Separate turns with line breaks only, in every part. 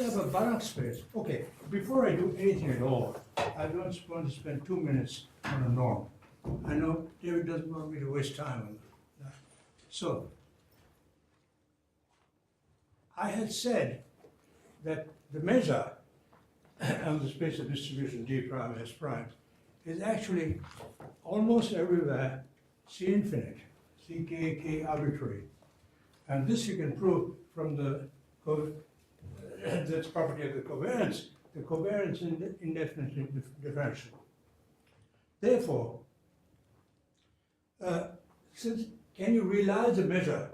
have a Banach space. Okay, before I do anything at all, I don't want to spend 2 minutes on a norm. I know David doesn't want me to waste time on that. So, I had said that the measure of the space of distribution D prime S prime is actually almost everywhere C infinite, C k k arbitrary. And this you can prove from the that's property of the covariance. The covariance is indefinitely differential. Therefore, since can you realize a measure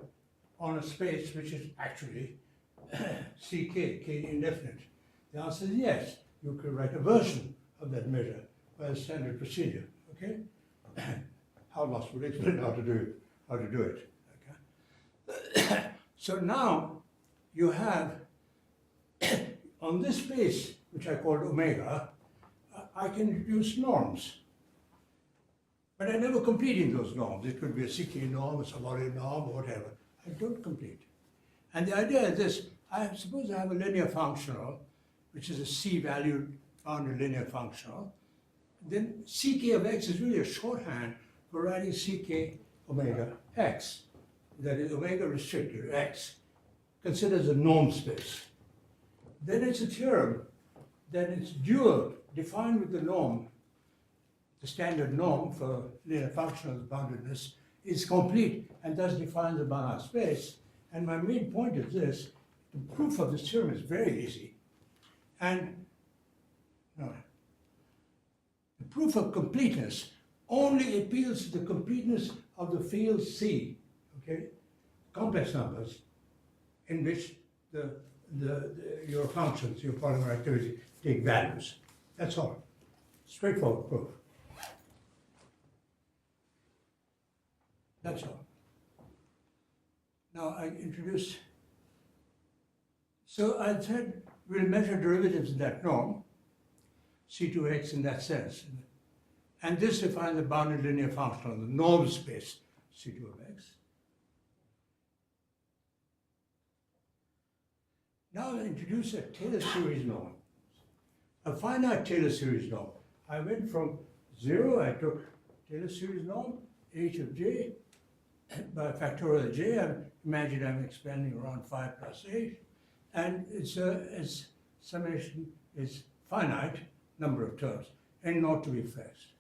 on a space which is actually Ck, k indefinite? The answer is yes. You could write a version of that measure by a standard procedure. Okay? Halmos would explain how to do it. Okay? So now you have on this space, which I called omega, I can introduce norms. But I never complete in those norms. It could be a CK norm, a subordinate norm, or whatever. I don't complete. And the idea is this: suppose I have a linear functional, which is a C-valued bounded linear functional. Then Ck of x is really a shorthand for writing Ck omega x. That is omega restricted x considers a norm space. Then it's a theorem that its dual defined with the norm, the standard norm for linear functional boundedness, is complete and thus defines the Banach space. And my main point is this: the proof of this theorem is very easy. And no, the proof of completeness only appeals to the completeness of the field C, okay, complex numbers, in which your functions, your polymer activity, take values. That's all. Straightforward proof. That's all. Now I introduce, so I said we'll measure derivatives in that norm, C2x in that sense. And this defines the bounded linear functional, the norm space, C2 of x. Now I introduce a Taylor series norm, a finite Taylor series norm. I went from 0, I took Taylor series norm, h of j, by factorial j. Imagine I'm expanding around 5 plus h, and its summation is finite number of terms, and not to be fixed.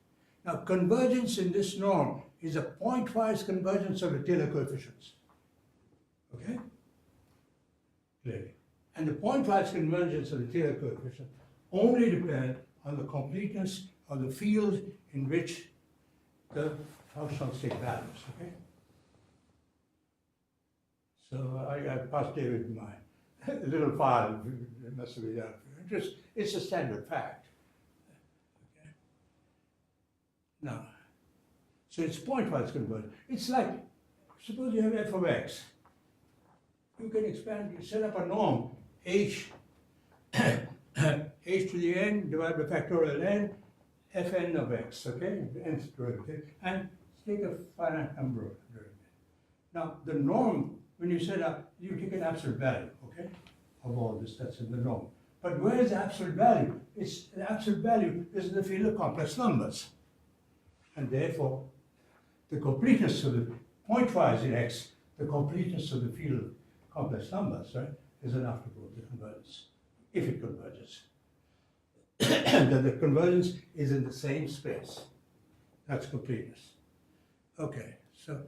Now, convergence in this norm is a pointwise convergence of the Taylor coefficients. Okay? Clearly. And the pointwise convergence of the Taylor coefficient only depends on the completeness of the field in which the functionals take values. Okay? So I passed David my little file. It must be done for your interest. It's a standard fact. Okay? Now, so it's pointwise convergence. It's like, suppose you have f of x. You can expand, you set up a norm, h, h to the n divided by factorial n, fn of x, okay, the nth derivative, and take a finite number of derivatives. Now, the norm, when you set up, you take an absolute value, okay, of all this, that's in the norm. But where is the absolute value? The absolute value is in the field of complex numbers. And therefore, the completeness of the pointwise in x, the completeness of the field of complex numbers, right, is enough to prove the convergence, if it converges. That the convergence is in the same space. That's completeness. Okay, so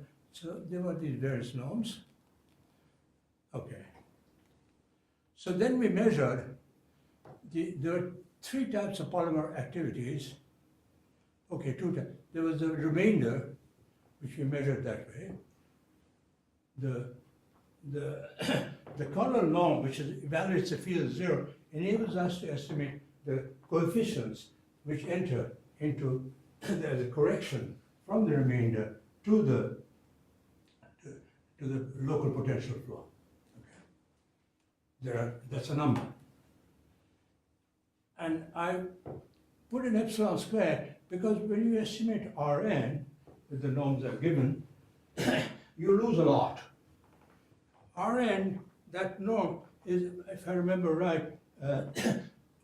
there were these various norms. Okay. So then we measured, there were 3 types of polymer activities. Okay, 2 types. There was the remainder, which we measured that way. The kernel norm, which evaluates the field of 0, enables us to estimate the coefficients which enter into the correction from the remainder to the local potential flow. Okay. That's a number. And I put an epsilon squared because when you estimate Rn, with the norms that are given, you lose a lot. Rn, that norm is, if I remember right,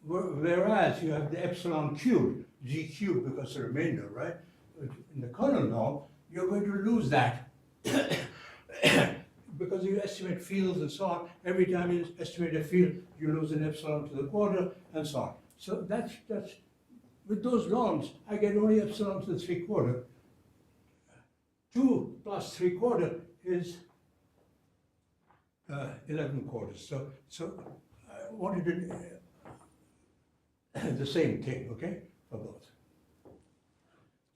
Whereas you have the epsilon cubed, g cubed, because the remainder, right? In the kernel norm, you're going to lose that. Because you estimate fields and so on. Every time you estimate a field, you lose an epsilon to the quarter, and so on. So that's with those norms, I get only epsilon to the 3/4. 2 plus 3/4 is 11/4. So I wanted to the same thing, okay, for both.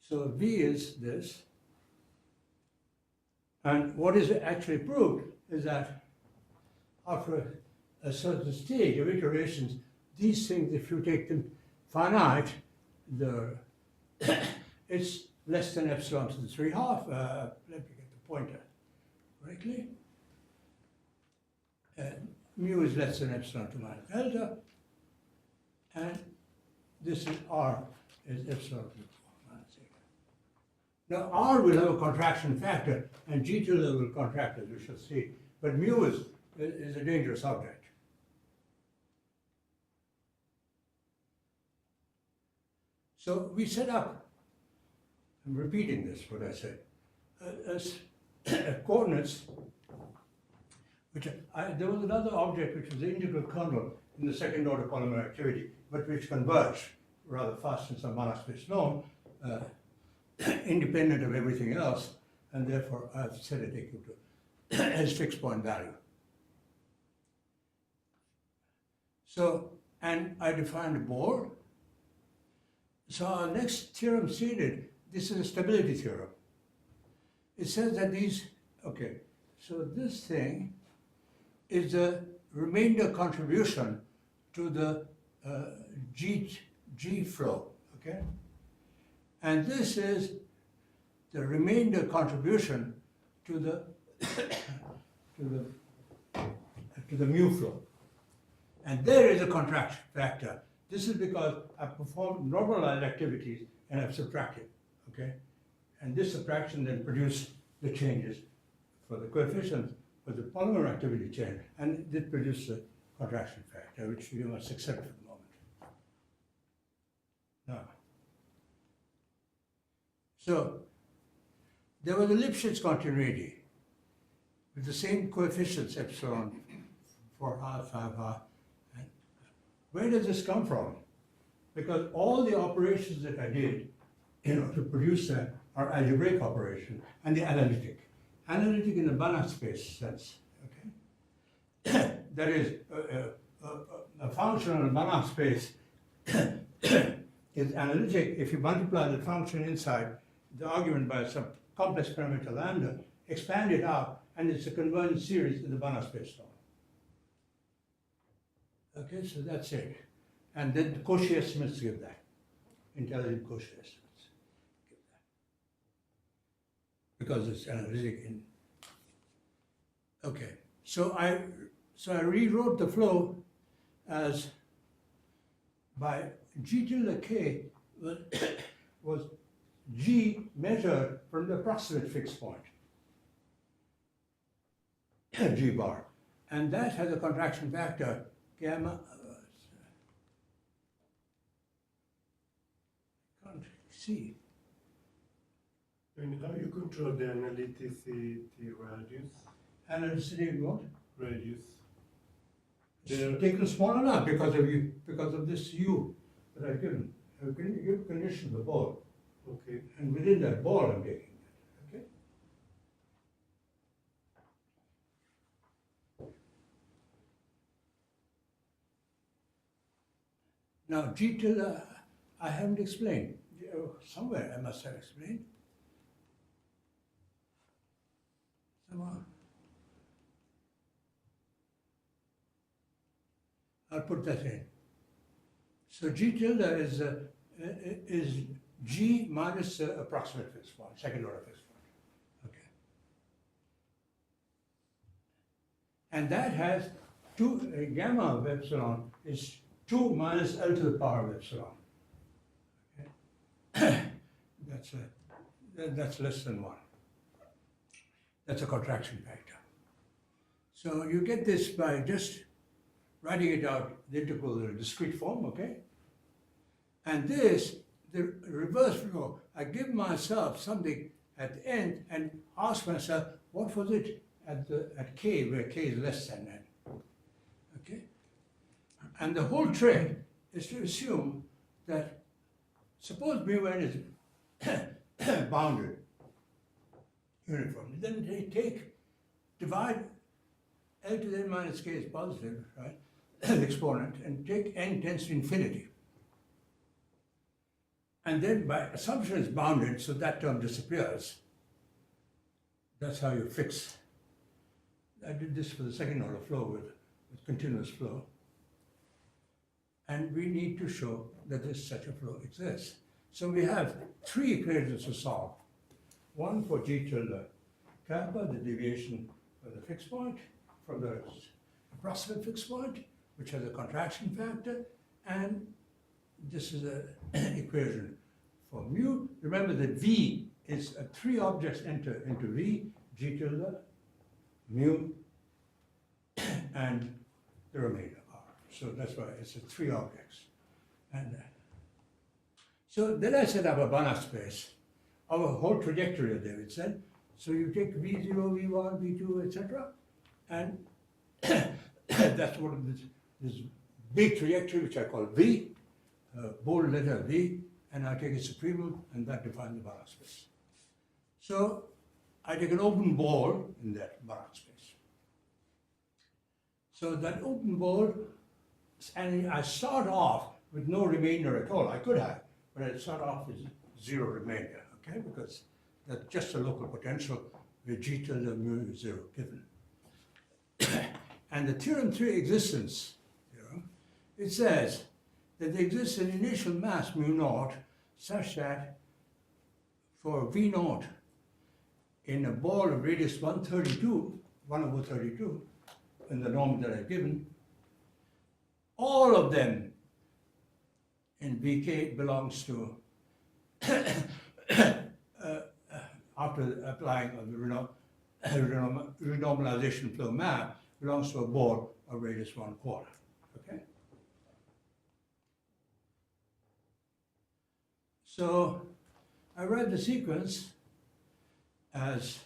So V is this. And what is actually proved is that after a certain stage of iterations, these things, if you take them finite, it's less than epsilon to the 3/2. Let me get the pointer correctly. Mu is less than epsilon to minus delta. And this is R is epsilon to minus eta. Now R will have a contraction factor, and G tilde will contract, as we shall see. But mu is a dangerous object. So we set up, I'm repeating this, what I said, as coordinates, which there was another object which was the integral kernel in the second order polymer activity, but which converged rather fast in some monospace norm, independent of everything else, and therefore I've set it equal to as fixed point value. So, and I defined a bore. So our next theorem stated, this is a stability theorem. It says that these, okay, so this thing is the remainder contribution to the G flow, okay? And this is the remainder contribution to the to the mu flow. And there is a contraction factor. This is because I've performed normalized activities and I've subtracted, okay? And this subtraction then produced the changes for the coefficients for the polymer activity change, and it produced the contraction factor, which you must accept for the moment. Now, so there was a Lipschitz continuity with the same coefficients, epsilon, 4/2, 5/2. Where does this come from? Because all the operations that I did, to produce that are algebraic operations and the analytic. Analytic in the Banach space sense, okay? That is, a function in a Banach space is analytic if you multiply the function inside the argument by some complex parameter lambda, expand it out, and it's a convergent series in the Banach space norm. Okay, so that's it. And then the Cauchy estimates give that. Intelligent Cauchy estimates give that. Because it's analytic in. Okay, so I rewrote the flow as by G tilde K was G measured from the approximate fixed point, G bar. And that has a contraction factor gamma, can't see.
And how you control the analyticity radius?
Analyticity what?
Radius.
It's taken small enough because of this U that I've given. I've given condition the ball.
Okay.
And within that ball I'm taking that. Okay? Now, G tilde, I haven't explained. Somewhere I must have explained. Somehow. I'll put that in. So G tilde is G minus approximate fixed point, second order fixed point. Okay. And that has gamma of epsilon is 2 minus L to the power of epsilon. Okay. That's less than 1. That's a contraction factor. So you get this by just writing it out, the integral in a discrete form, okay? And this, the reverse flow, I give myself something at the end and ask myself, what was it at k, where k is less than n? Okay? And the whole trick is to assume that, suppose mu(n) is bounded uniformly, then they divide L to the n minus k is positive, right? The exponent, and take n tends to infinity. And then by assumption it's bounded, so that term disappears. That's how you fix. I did this for the second order flow with continuous flow. And we need to show that such a flow exists. So we have three equations to solve. One for g tilde kappa, the deviation of the fixed point, from the approximate fixed point, which has a contraction factor, and this is an equation for mu. Remember that V is three objects enter into V, g tilde, mu, and the remainder R. So that's why it's three objects. And so then I set up a Banach space of a whole trajectory, as David said. So you take V0, V1, V2, etc. And that's what this big trajectory, which I call V, bold letter V, and I take a supremum, and that defines the Banach space. So I take an open ball in that Banach space. So that open ball, and I start off with no remainder at all. I could have, but I start off with zero remainder, okay? Because that's just a local potential with g tilde mu is zero given. And the theorem 3 existence theorem, it says that there exists an initial mass mu naught such that for V naught in a ball of radius 132, 1/32, in the norm that I've given, all of them in Vk belongs to, after applying the renormalization flow map, belongs to a ball of radius 1/4, okay? So I write the sequence as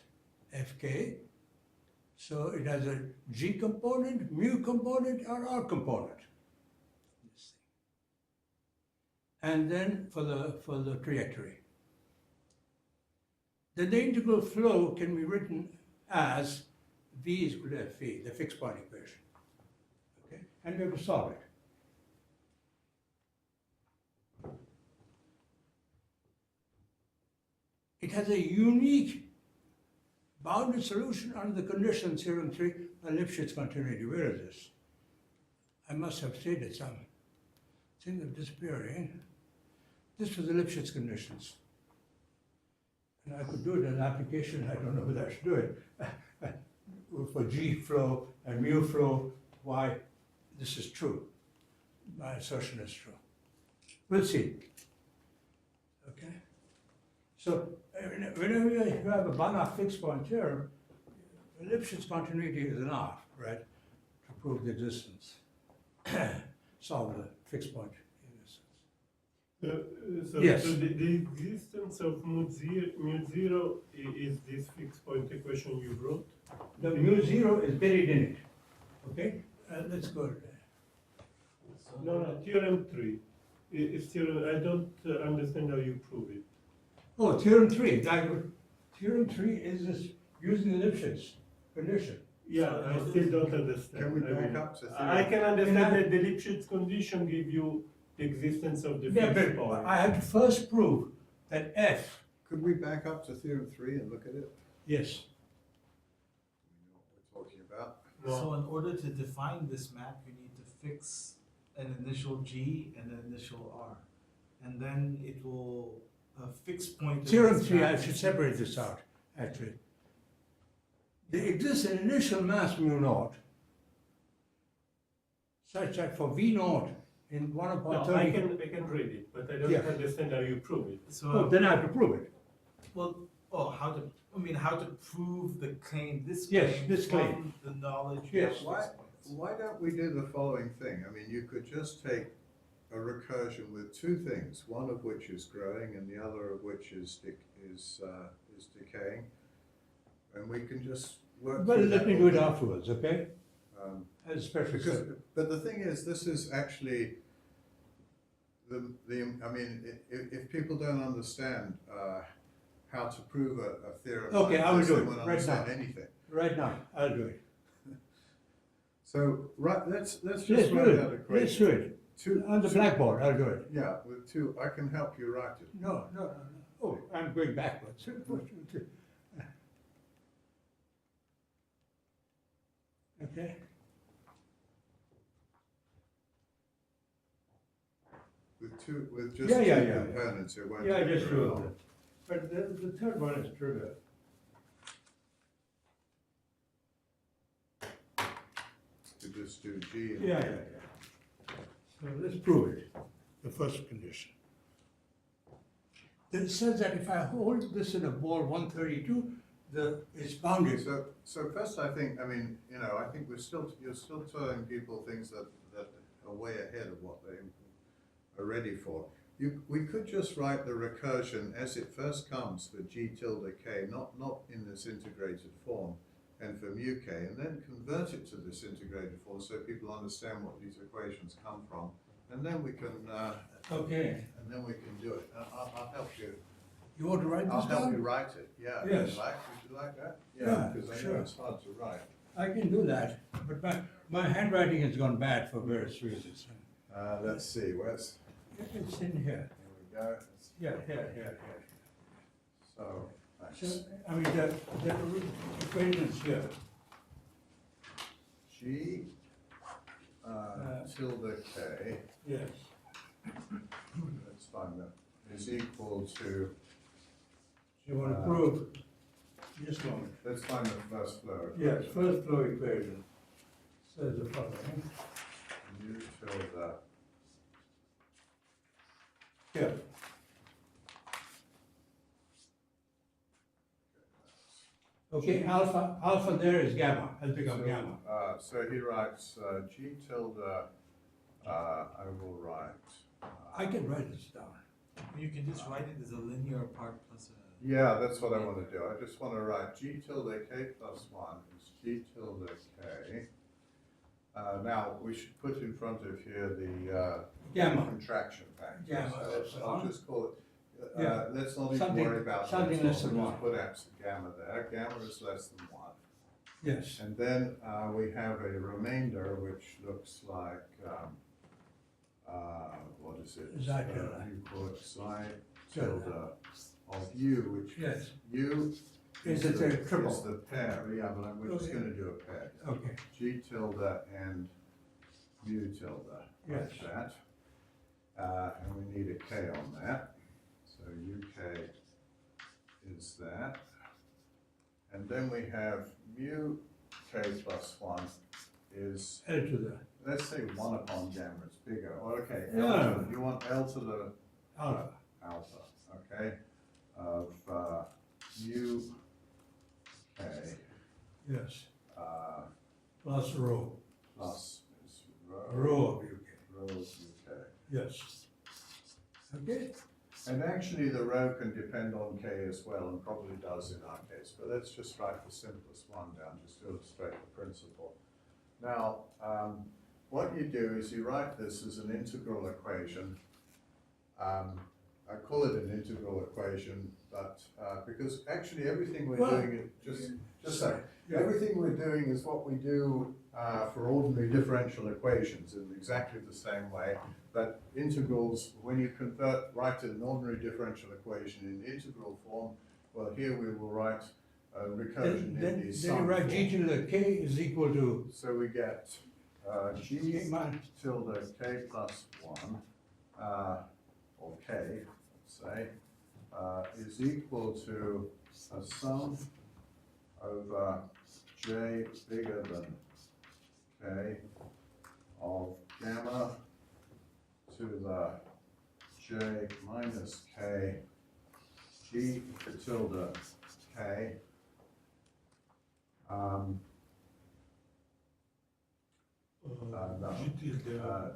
Fk. So it has a G component, mu component, or R component. And then for the trajectory. Then the integral flow can be written as V is equal to Fv, the fixed point equation. Okay? And we have to solve it. It has a unique bounded solution under the condition theorem 3, the Lipschitz continuity. Where is this? I must have stated some thing of disappearing. This was the Lipschitz conditions. And I could do it in an application, I don't know whether I should do it. For G flow and mu flow, why this is true. My assertion is true. We'll see. Okay? So whenever you have a Banach fixed point theorem, Lipschitz continuity is enough, right, to prove the existence, solve the fixed point existence. Yes.
So the existence of mu zero is this fixed point equation you wrote?
The mu zero is buried in it. Okay? Let's go.
No, theorem 3. It's theorem, I don't understand how you prove it.
Oh, theorem 3. Theorem 3 is this using the Lipschitz condition.
Yeah, I still don't understand.
Can we back up to theorem?
I can understand that the Lipschitz condition give you the existence of the
Yeah,
fixed
but
point.
I have to first prove that F.
Could we back up to theorem 3 and look at it?
Yes.
We know what we're talking about.
No.
So in order to define this map, you need to fix an initial G and an initial R. And then it will, a fixed point. of
Theorem
this
3,
map
I
is
should
equal
separate
to
this out, actually. There exists an initial mass mu naught such that for V naught in 1 upon
No,
30.
I can read it, but I don't
Yeah.
understand how you prove it.
So,
Oh, then I have to prove it.
well, how to prove the claim, this
Yes,
claim
this
from
claim.
the knowledge.
Yes.
of
Why,
this point.
why don't we do the following thing? I mean, you could just take a recursion with two things, one of which is growing and the other of which is decaying, and we can just work.
Well,
through
let
that
me do it
already.
afterwards, okay? As a special
Because,
step.
but the thing is, this is actually I mean, if people don't understand how to prove a theorem,
Okay,
like
I will
this,
do
they
it
won't
right
understand
now.
anything.
Right now, I'll do it.
So let's
Let's
just
do
write
it.
that
Let's do
equation.
it.
Two,
On the blackboard, I'll do it.
yeah, with two. I can help you write it.
No. Oh, I'm going backwards. Okay?
With just
Yeah.
two components, it won't.
Yeah, I
take
just
very
wrote
long.
it. But the third one is trivial.
You just do G and
Yeah. So let's prove it, the first condition. It says that if I hold this in a ball 132, it's bounded.
So first, I think, I mean, you know, I think you're still telling people things that are way ahead of what they are ready for. We could just write the recursion as it first comes for G tilde K, not in this integrated form, and for mu K, and then convert it to this integrated form so people understand what these equations come from, and then we can,
Okay.
and then we can do it. I'll help you.
You want to write
I'll
this
help you
down?
write it, yeah.
Yes.
Would you like that?
Yeah,
Because I know
sure.
it's hard to write.
I can do that, but my handwriting has gone bad for various reasons.
Let's see, where's,
It's in here.
here we go.
Yeah, here.
So,
So,
that's
I mean, the equation is here.
G tilde K,
Yes.
let's find that, is equal to,
You want to prove, just a moment.
let's find the first flow.
Yes, first flow equation says the following.
U tilde,
Here. Okay, alpha there is gamma, has become gamma.
so he writes, G tilde, I will write.
I can write this down.
You can just write it as a linear part plus a.
Yeah, that's what I want to do. I just want to write G tilde K plus 1 is G tilde K. Now, we should put in front of here the
Gamma.
contraction factor.
Gamma,
So
that's
I'll
on.
just call it,
Yeah.
let's not even
Something-
worry about that.
something less than
We'll
one.
just put absolute gamma there. Gamma is less than 1.
Yes.
And then we have a remainder which looks like, what is it?
Xi tilde.
You call it psi
Tilde.
tilde of U, which
Yes.
U
Is it a triple?
Is the pair, yeah, but we're just
Okay.
gonna do a pair.
Okay.
G tilde and mu tilde, like
Yes.
that. And we need a K on that. So UK is that. And then we have mu K plus 1 is,
L to the
let's say 1 upon gamma, it's bigger. Or okay,
Yeah.
you want L to the
alpha.
alpha, okay, of mu K
Yes.
uh,
Plus rho.
plus is
Rho of UK.
rho of UK.
Yes. Okay.
And actually the rho can depend on K as well, and probably does in our case, but let's just write the simplest one down, just to illustrate the principle. Now, what you do is you write this as an integral equation. I call it an integral equation, but because actually everything we're
Well,
doing is just so.
Yeah.
Everything we're doing is what we do for ordinary differential equations in exactly the same way. But integrals, when you write an ordinary differential equation in integral form, well, here we will write a recursion in
Then
the
you
sum
write G
form.
tilde K is equal to
So we get G
K minus.
tilde K plus 1, or K, let's say, is equal to a sum over J bigger than K of gamma to the J minus K G tilde K no,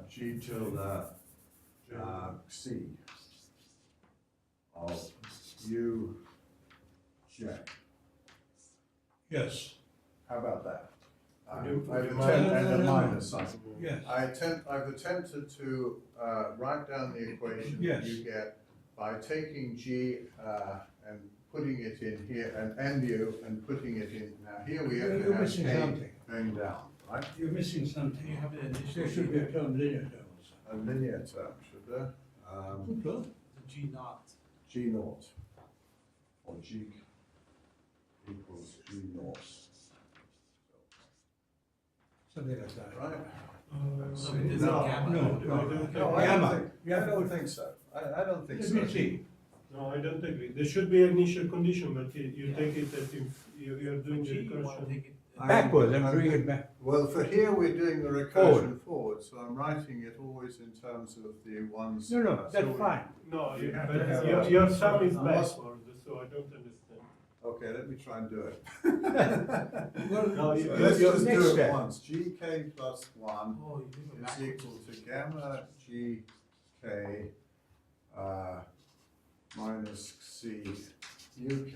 G tilde C of U J.
Yes,
How about that?
Do-
I've
do
attempted,
minus-
and a
no, no, no.
minus sign.
yes.
I've attempted to write down the equation that
Yes.
you get by taking G and putting it in here, and U, and putting it in, now here we have to
You're
have
missing
K
something.
going down, right?
You're missing something.
You have an initial.
There should be a term, linear term
A linear term, should there?
also.
The G naught.
G naught, or G equals G naught,
Something like that.
right? Let's
So
see.
it is
No,
a gamma.
No,
I don't think-
No, I
Gamma.
don't think, I don't think so. I don't think
Let
so.
me see.
No, I don't agree. There should be an initial condition, but you take it as if you're doing the
G, you want to
recursion.
take it.
Backwards, I'm doing it back.
Well, for here, we're doing the recursion forward, so I'm writing it always in terms of the ones.
No, no,
so
that's
we-
fine.
No,
You have
but
to have
your sum is
Unless-
backward, so I don't understand.
Okay, let me try and do it.
Well,
No, you-
Let's
your
just
next
do it
step.
once. Gk plus one
Oh, you do it
is
backwards.
equal to gamma gk minus c uk.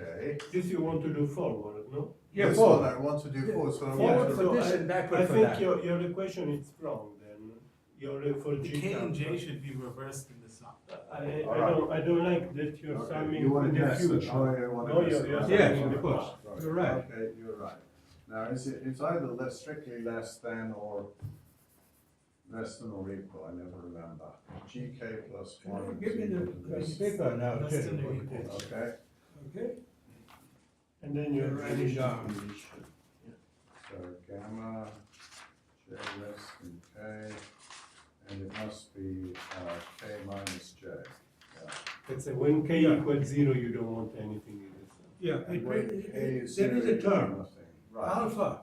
This you want to do forward, no?
Yeah,
This
forward.
one I want to do forward, so I
Forward
want
for
to.
this and backward
I
for
think
that.
your equation is wrong then. Your for
The
G.
K and J
cap.
should be reversed in the sum.
I don't like that you're
Okay,
summing
you want
in
to
the
guess it?
future.
Oh, you want to
No,
guess
you're
it,
you're
right.
Yes,
summing in
of
the
course.
past.
You're right.
Okay, you're right. Now, it's either less strictly less than or less than or equal, I never remember. Gk plus one.
Give me
is equal to
the
this.
paper now.
Less
tell
than
you
or
what it
equal.
is.
Okay,
Okay?
And then you're
Writing down.
so gamma j less than k, and it must be k minus j. Yeah.
Let's say when k
Yeah.
equals 0, you don't want anything in this.
Yeah,
And when k is
there is
zero,
a term,
nothing. Right.
alpha.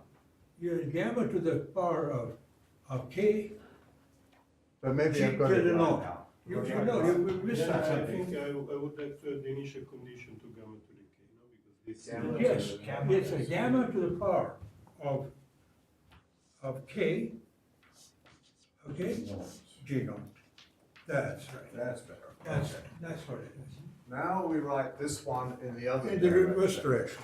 Your gamma to the power of k.
But maybe
G
I've got
to
it
the
right
naught.
now.
You
Got it
know,
right.
you missed
Yeah, I
something.
think I would like to add the initial condition to gamma to the k, no? Because this.
Gamma
Yes,
to the
gamma.
it's a gamma to the power of k, okay,
Naught.
g naught. That's right.
That's better.
That's what it is.
Now we write this one in the other
In the reverse
direction.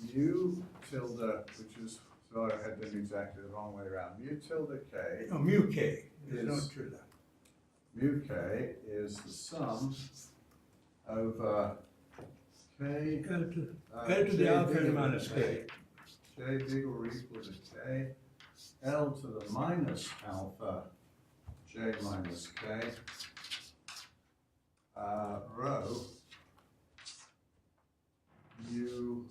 direction.
U tilde, which is, so I had them exactly the wrong way around. Mu tilde k,
No, mu k is
Is-
not true.
mu k is the sum over k.
L to the alpha
bigger
and
than
minus k.
J bigger or equal to k, L to the minus alpha, J minus k, rho, U,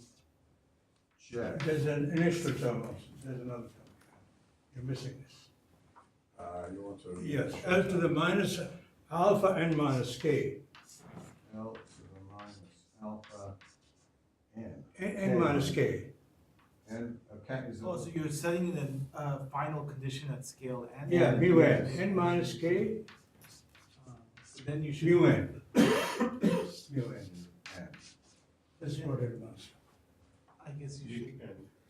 J.
There's an initial term also, there's another term. You're missing this.
You want to?
Yes, L to the minus alpha n minus k.
L to the minus alpha n.
N minus k.
N, okay, is it?
Oh, so you're setting in a final condition at scale n?
Yeah, mu n.
Yes.
N minus k,
So then you should.
mu n. Mu n.
N.
That's what it was.
I guess you should,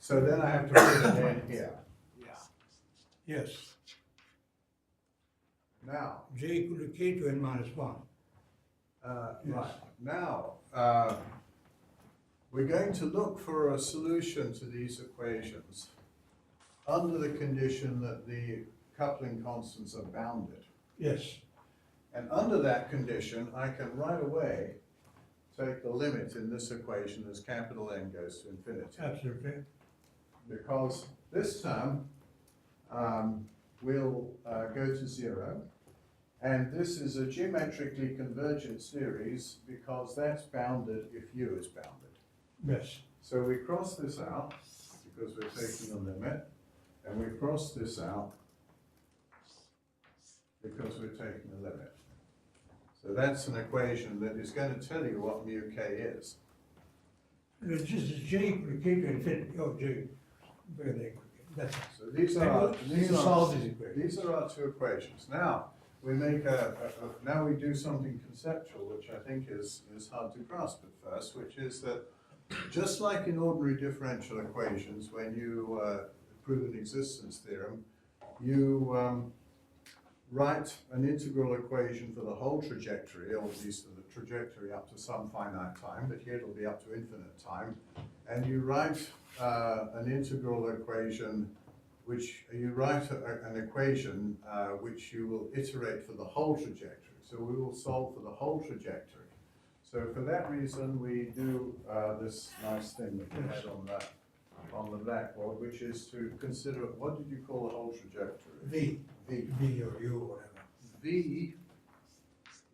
So then I have to put an n here.
yeah.
Yes,
Now,
j equal to k to n minus one.
right, now, we're going to look for a solution to these equations under the condition that the coupling constants are bounded.
Yes,
And under that condition, I can right away take the limit in this equation as capital N goes to infinity.
absolutely.
Because this term will go to 0. And this is a geometrically convergent series because that's bounded if U is bounded.
Yes,
So we cross this out because we're taking a limit, and we cross this out because we're taking a limit. So that's an equation that is going to tell you what mu k is.
it's just j equal to k to infinity, oh, j, where they, that's it.
So these
And
are,
we can solve these equations.
these are our two equations. Now, we make now we do something conceptual, which I think is hard to grasp at first, which is that just like in ordinary differential equations, when you prove an existence theorem, you write an integral equation for the whole trajectory, or at least the trajectory up to some finite time, but here it'll be up to infinite time. And you write an integral equation, which you write an equation which you will iterate for the whole trajectory. So we will solve for the whole trajectory. So for that reason, we do this nice thing that we had on the blackboard, which is to consider, what did you call the whole trajectory?
V.
V.
V or U or whatever.
V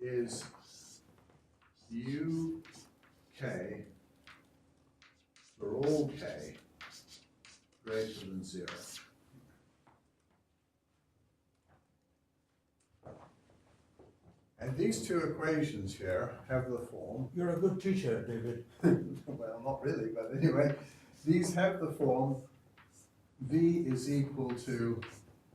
is UK for all K greater than 0. And these two equations here have the form,
You're a good teacher, David.
well, not really, but anyway, these have the form V is equal to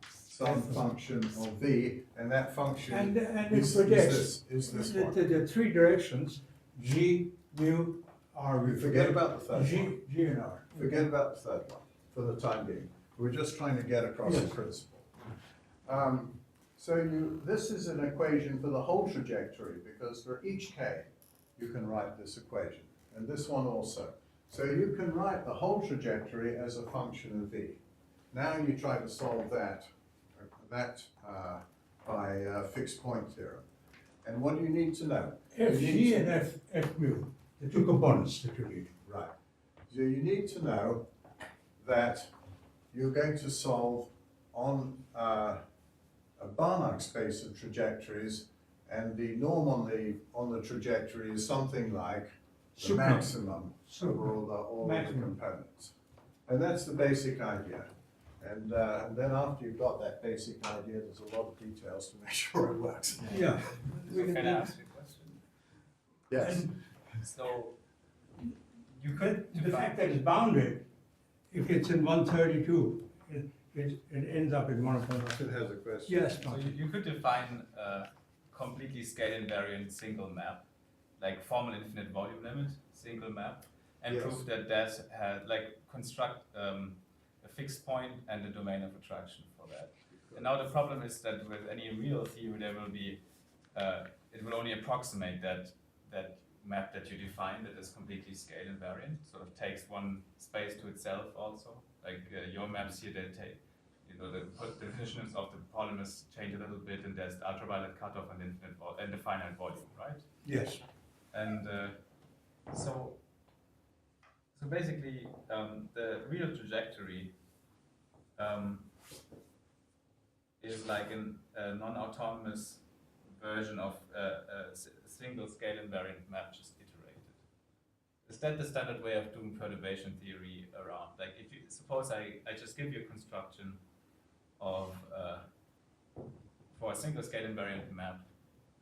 some function of V, and that function
And it
is
projects
this
the,
one.
the three directions, G, mu, R. We
Forget about the third one.
G and R.
Forget about the third one for the time being. We're just trying to get across the
Yes.
principle. This is an equation for the whole trajectory, because for each K, you can write this equation, and this one also. So you can write the whole trajectory as a function of V. Now you try to solve that by fixed point theorem. And what do you need to know?
F
You need
G
to-
and F mu, the two components that you need.
Right. So you need to know that you're going to solve on a Banach space of trajectories, and the norm on the trajectory is something like the
Super.
maximum
Super.
over all of the
Maximum.
components. And that's the basic idea. And then after you've got that basic idea, there's a lot of details to make sure it works.
Yeah.
So can I ask you a question?
Yes.
And
So you could
the fact that it's bounded, if it's in 132, it ends up in 1.2.
It has a question.
Yes,
so you could define a completely scale invariant single map, like formal infinite volume limit, single map, and
Yes.
prove that there's like construct a fixed point and a domain of attraction for that. And now the problem is that with any real theory, there will be it will only approximate that map that you define that is completely scale invariant. Sort of takes one space to itself also. Like your maps here, they take, the definitions of the polymers change a little bit, and there's the ultraviolet cutoff and infinite and the finite volume, right?
Yes.
And so basically, the real trajectory is like a non-autonomous version of a single scale invariant map just iterated. Is that the standard way of doing perturbation theory around? Like, if you suppose I just give you a construction of for a single scale invariant map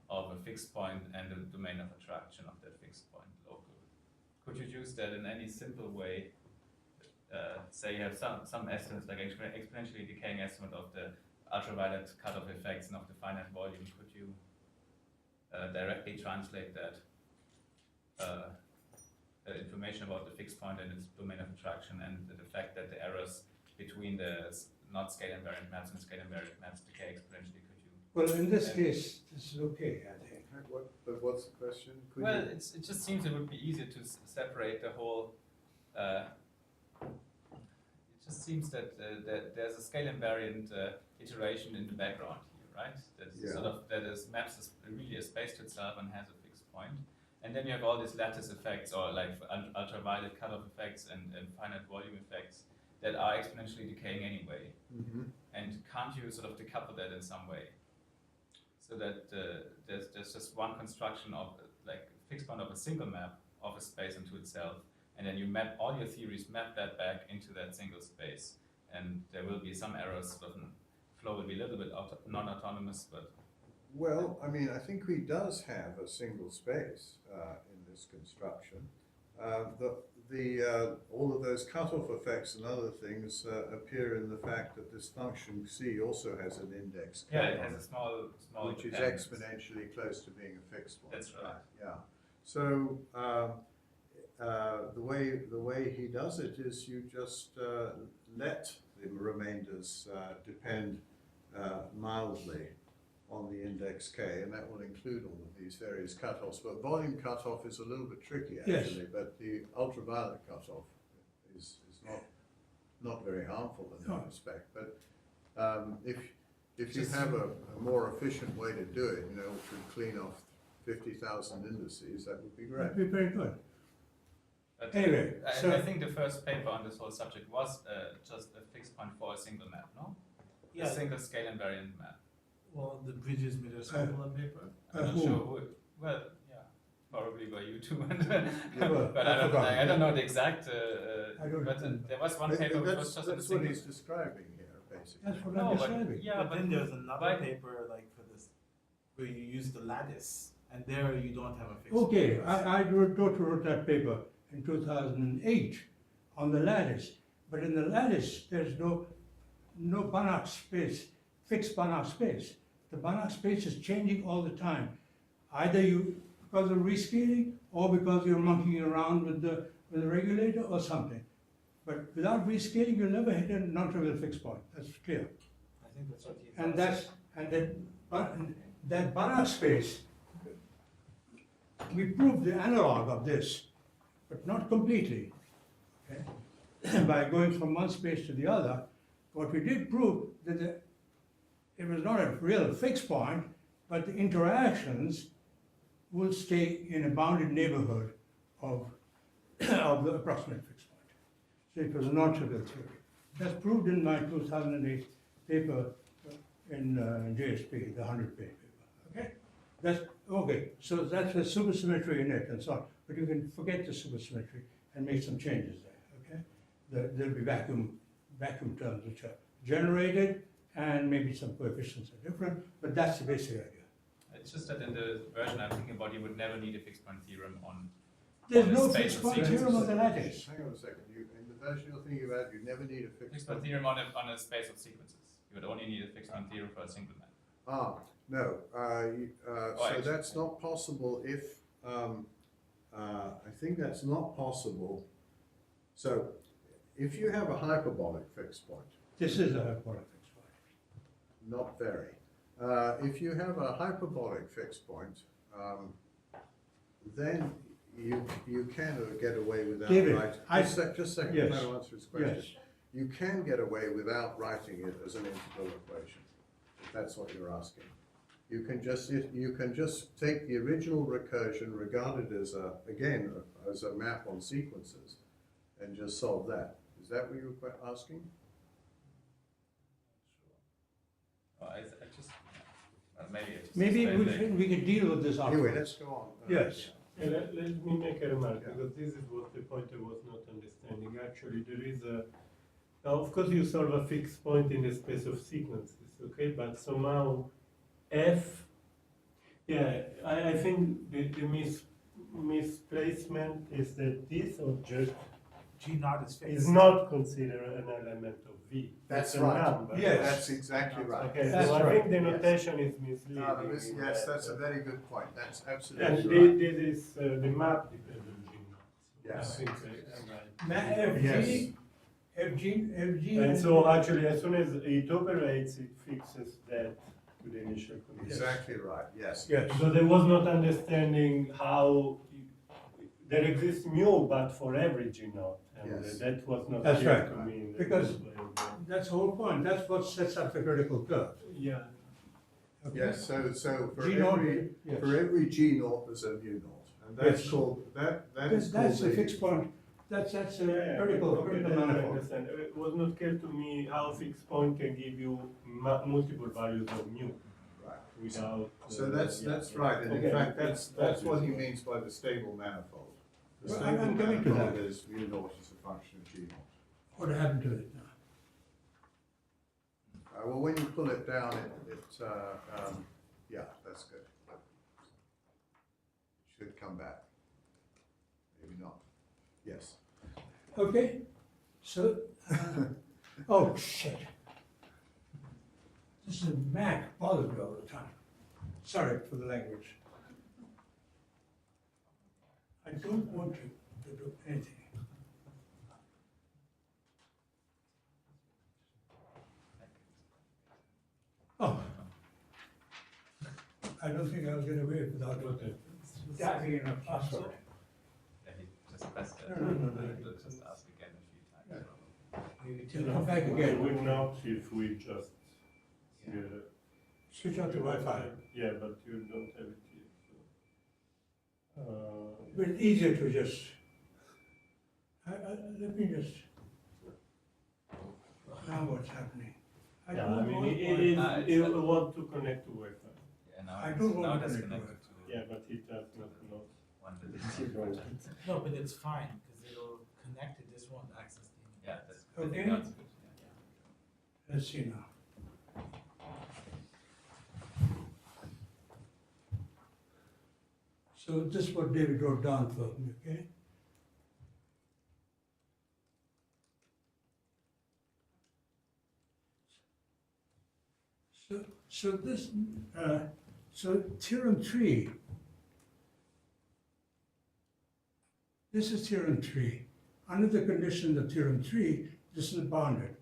of a fixed point and the domain of attraction of that fixed point local. Could you use that in any simple way? Say you have some estimates, like exponentially decaying estimate of the ultraviolet cutoff effects and of the finite volume. Could you directly translate that information about the fixed point and its domain of attraction, and the fact that the errors between the not scale invariant maps and scale invariant maps decay exponentially? Could you?
Well, in this case, this is okay, I think.
But what's the question? Could
Well,
you-
it just seems it would be easier to separate the whole. It just seems that there's a scale invariant iteration in the background here, right? That's
Yeah.
sort of that is maps is really a space to itself and has a fixed point. And then you have all these lattice effects, or like ultraviolet cutoff effects and finite volume effects that are exponentially decaying anyway.
Mhm.
And can't you sort of decouple that in some way? So that there's just one construction of like fixed point of a single map of a space into itself, and then you map all your theories, map that back into that single space, and there will be some errors. Sort of flow will be a little bit non-autonomous, but
Well, I mean, I think he does have a single space in this construction. All of those cutoff effects and other things appear in the fact that this function C also has an index K
yeah, it
on
has a small
which is
dependence.
exponentially close to being a fixed one.
That's right.
Yeah. So the way he does it is you just let the remainders depend mildly on the index K, and that will include all of these various cutoffs. But volume cutoff is a little bit tricky actually,
Yes.
but the ultraviolet cutoff is not very harmful in that
No.
respect. But if you have a more efficient way to do it, you know, which would clean off 50,000 indices, that would be great.
That'd be very good.
But
Anyway,
I
so
think the first paper on this whole subject was just a fixed point for a single map, no?
Yeah.
A single scale invariant map.
Well, the bridges Mitter sample paper.
I'm not
whom?
sure who. Well, yeah, probably by you too.
well,
but
I forgot.
I don't know the exact.
I don't
but
remember.
there was one paper which was
That's
just a
what
single.
he's describing here, basically.
that's what
No,
I'm
but-
describing.
yeah,
but
but
then there's another
why-
paper like for this, where you use the lattice, and there you don't have a fixed.
Okay,
point.
I wrote that paper in 2008 on the lattice, but in the lattice there's no Banach space, fixed Banach space. The Banach space is changing all the time, either because of rescaling or because you're monkeying around with the regulator or something. But without rescaling, you'll never hit a non-trivial fixed point. That's clear.
I think that's what he's.
And that Banach space, we proved the analog of this, but not completely. Okay? By going from one space to the other, what we did prove that it was not a real fixed point, but the interactions will stay in a bounded neighborhood of the approximate fixed point. So it was a non-trivial theory. That's proved in my 2008 paper in JSP, the 100-page paper. Okay, that's okay. So that's a supersymmetry in it and so on. But you can forget the supersymmetry and make some changes there. Okay, there'll be vacuum terms which are generated, and maybe some coefficients are different. But that's the basic idea.
It's just that in the version I'm thinking about, you would never need a fixed point theorem on.
There's
on a
no
space
fixed
of
point
sequences.
theorem on the lattice.
Hang on a second, in the version you're thinking about, you never need a
Fixed
fixed
point
point.
theorem on a space of sequences. You would only need a fixed point theorem for a single map.
Ah, no, so
actually,
that's not possible if, I think that's not possible. So, if you have a hyperbolic fixed point,
This is a hyperbolic fixed point.
not very. If you have a hyperbolic fixed point, then you can get away without
David,
writing. Just a second,
Yes.
I'll answer his question.
Yes.
You can get away without writing it as an integral equation, if that's what you're asking. You can just take the original recursion, regarded as as a map on sequences, and just solve that. Is that what you were asking?
Oh, I just maybe. I just
Maybe
explained it.
we can deal with this
Anyway,
afterwards.
let's go on.
Yes.
Let me make a remark,
Yeah.
because this is what the point I was not understanding. Actually, there is now of course you solve a fixed point in the space of sequences, okay? But somehow F, I think the misplacement is that this object
G naught is fixed.
is not considered an element of V.
That's
It's a
right.
number.
Yes.
That's exactly right.
Okay,
That's
so I
right.
think the
Yes.
notation is misleading.
No,
in
yes,
that,
that's a very good point. That's
And
absolutely right.
this is the map dependent G naught.
Yes.
I think I'm right.
FG, FG.
And so actually, as soon as it operates, it fixes that to the initial condition.
Exactly right, yes.
Yes.
So there was not understanding how there exists mu, but for every G naught, and
Yes.
that was not
That's
clear
right.
to me. in the
Because-
way of the-
That's the whole point. That's what sets up the critical curve.
Yeah.
Yes,
Okay?
so for
G naught,
every, for every G naught, there's a mu naught. And that's
Yes.
called, that is called
That's a
the-
fixed point. That's a
Yeah,
critical
okay, then I
manifold.
understand. It was not clear to me how a fixed point can give you multiple values of mu
Right.
without.
So that's right, and in
Okay.
fact, that's what he means by the stable manifold. The
Well,
stable
I'm coming to
manifold
that.
is mu naught is a function of G naught.
What happened to it now?
Well, when you pull it down, yeah, that's good. It should come back. Maybe not. Yes.
Okay, so, oh, shit. This is Mac bothers me all the time. Sorry for the language. I don't want to do anything. I don't think I'll get away without
Okay.
tapping in a password.
Yeah, he just pressed it.
No.
We'll just ask again a few times.
Maybe
You'll
turn
come
off
back
the
again.
Will not if we just. Yeah.
Switch out the Wi-Fi.
Yeah, but you don't have it here. So.
But it's easier to just, let me just, now what's happening?
Yeah,
don't
I mean,
want
it
Wi-Fi.
is, it will want to connect to Wi-Fi.
Yeah, now
I
it's
don't want
now
to
it's
connect to
connected to
Yeah, but it does not know.
one that is
No, but it's fine, because it'll connect it, this won't access the internet.
Yeah, that's I
Okay.
think that's good. Yeah.
Let's see now. So this is what David wrote down for me, okay? So this, so theorem 3, this is theorem 3. Under the condition of theorem 3, this is bounded.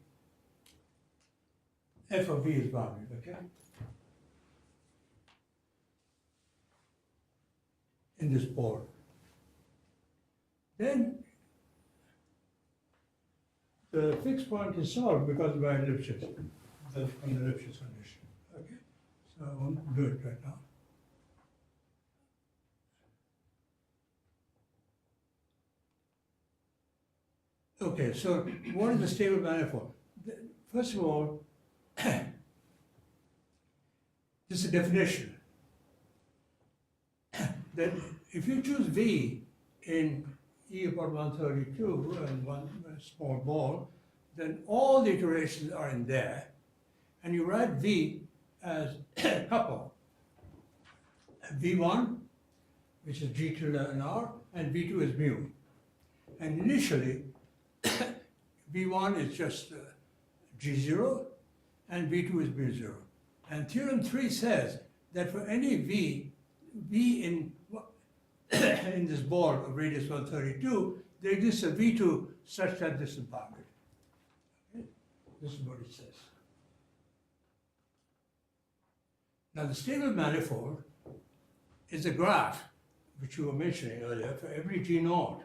F of V is bounded, okay? In this board. Then the fixed point is solved because of our Lipschitz, from the Lipschitz condition. Okay? So I won't do it right now. Okay, so what is the stable manifold? First of all, this is a definition. That if you choose V in E upon 132 and one small ball, then all the iterations are in there, and you write V as a couple. V1, which is G tilde and R, and V2 is mu. And initially, V1 is just G0, and V2 is mu0. And theorem 3 says that for any V in in this ball of radius 132, there exists a V2 such that this is bounded. Okay? This is what it says. Now the stable manifold is a graph, which you were mentioning earlier, for every G naught.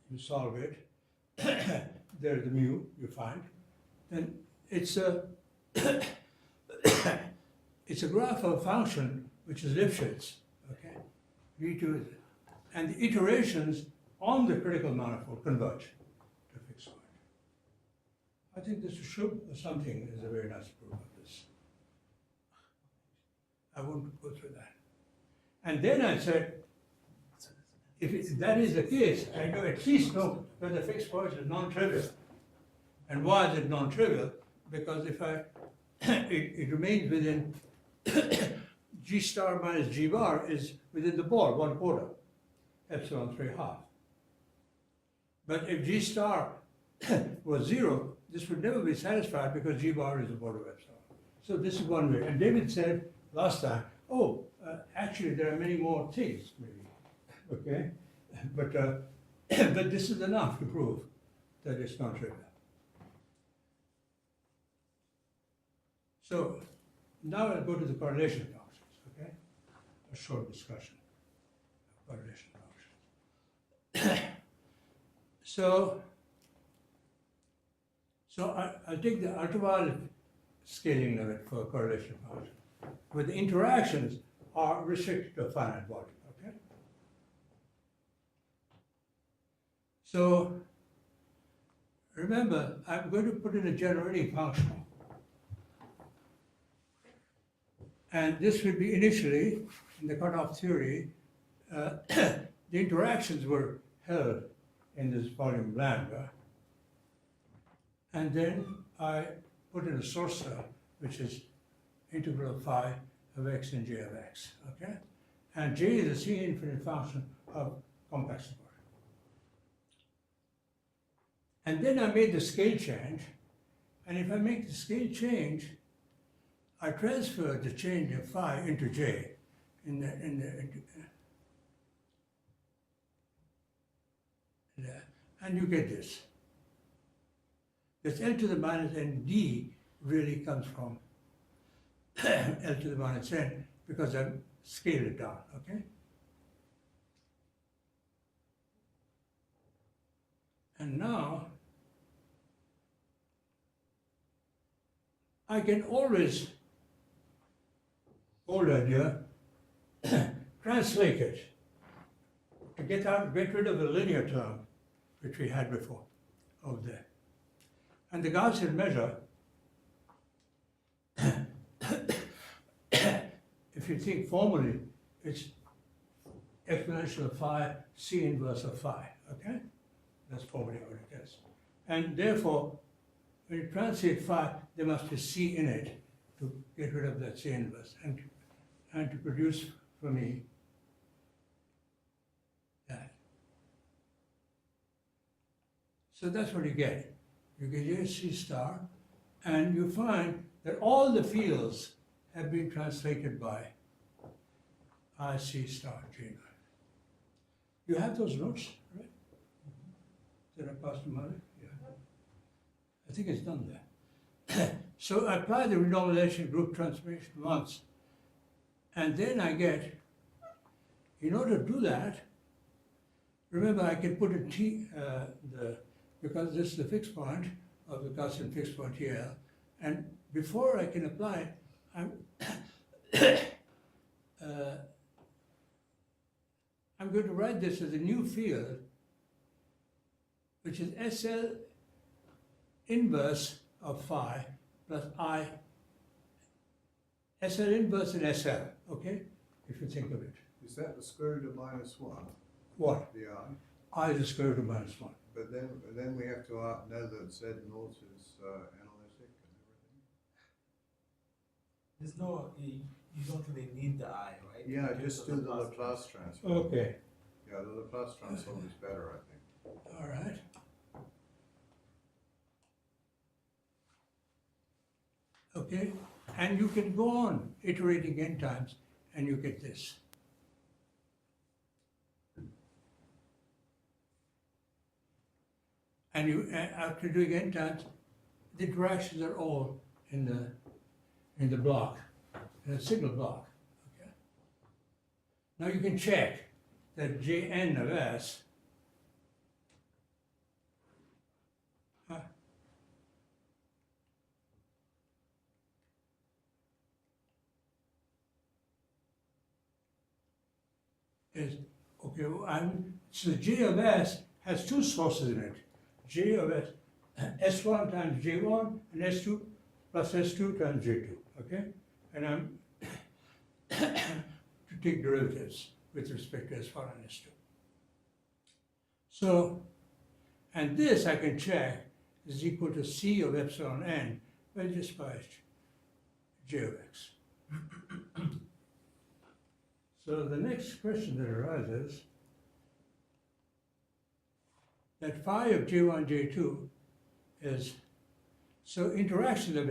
You solve it, there's the mu you find, then it's a it's a graph of a function which is Lipschitz, okay? V2 is, and the iterations on the critical manifold converge to a fixed point. I think this should something is a very nice proof of this. I won't go through that. And then I said, if that is the case, I know at least know that the fixed point is non-trivial. And why is it non-trivial? Because if it remains within G star minus G bar is within the ball, 1/4, epsilon 3/2. But if G star was 0, this would never be satisfied because G bar is a border of epsilon. So this is one way. And David said last time, actually there are many more things, maybe, okay? But this is enough to prove that it's not trivial. So now I'll go to the correlation functions, okay? A short discussion of correlation functions. So I'll take the ultraviolet scaling limit for correlation function, where the interactions are restricted to a finite volume, okay? So remember, I'm going to put in a generating function. And this would be initially, in the cutoff theory, the interactions were held in this volume lambda. And then I put in a source term, which is integral phi of x and j of x, okay? And j is a C infinite function of complex support. And then I made the scale change, and if I make the scale change, I transfer the change of phi into j and you get this. This L to the minus n d really comes from L to the minus n, because I've scaled it down, okay? And now, I can always, old idea, translate it to get rid of the linear term which we had before over there. And the Gaussian measure, if you think formally, it's exponential of phi, C inverse of phi, okay? That's formally what it is. And therefore, when you translate phi, there must be C in it to get rid of that C inverse and to produce for me that. So that's what you get. You get your C star, and you find that all the fields have been translated by I C star J naught. You have those notes, right? That I passed to Mother? Yeah. I think it's done there. So I apply the renormalisation group transformation once, and then I get, in order to do that, remember I can put a T, because this is the fixed point of the Gaussian fixed point here, and before I can apply it, I'm going to write this as a new field, which is SL inverse of phi plus I, SL inverse in SL, okay? If you think of it.
Is that the square root of minus 1?
What?
The I?
I is the square root of minus 1.
But then we have to know that Z naught is analytic and everything.
There's no, you don't really need the I, right?
Yeah,
Because
just
of
do the Laplace transform.
Okay,
Yeah, the Laplace transform is better, I think.
all right. Okay, and you can go on iterating n times and you get this. And you, after doing n times, the interactions are all in the block, in the signal block. Okay. Now you can check that Jn of S is okay. So J of S has two sources in it. J of S, S1 times J1 and S2 plus S2 times J2, okay? And I'm to take derivatives with respect to S1 and S2. So, and this I can check is equal to C of epsilon n, well, just by J of X. So the next question that arises, that phi of J1, J2 is, so interactions are